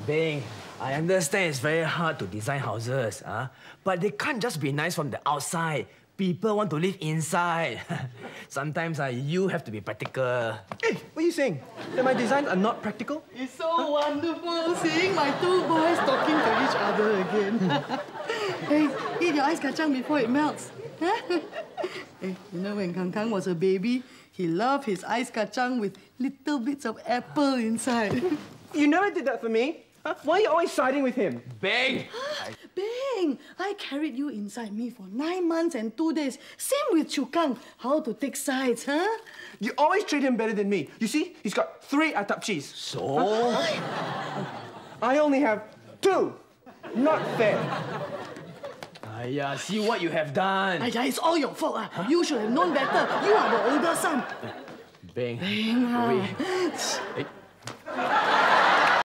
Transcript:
Bing, I understand it's very hard to design houses, but they can't just be nice from the outside. People want to live inside. Sometimes you have to be practical. Hey, what are you saying? That my designs are not practical? It's so wonderful seeing my two boys talking to each other again. Hey, eat your ice kacang before it melts. Hey, you know when Kang Kang was a baby, he loved his ice kacang with little bits of apple inside. You never did that for me. Huh? Why are you always siding with him? Bing! Bing, I carried you inside me for 9 months and 2 days. Same with Chu Kang. How to take sides, huh? You always treat him better than me. You see, he's got 3 atap cheese. So? I only have 2. Not fair. See what you have done. It's all your fault. You should have known better. You are the older son. Bing. Bing, Wait.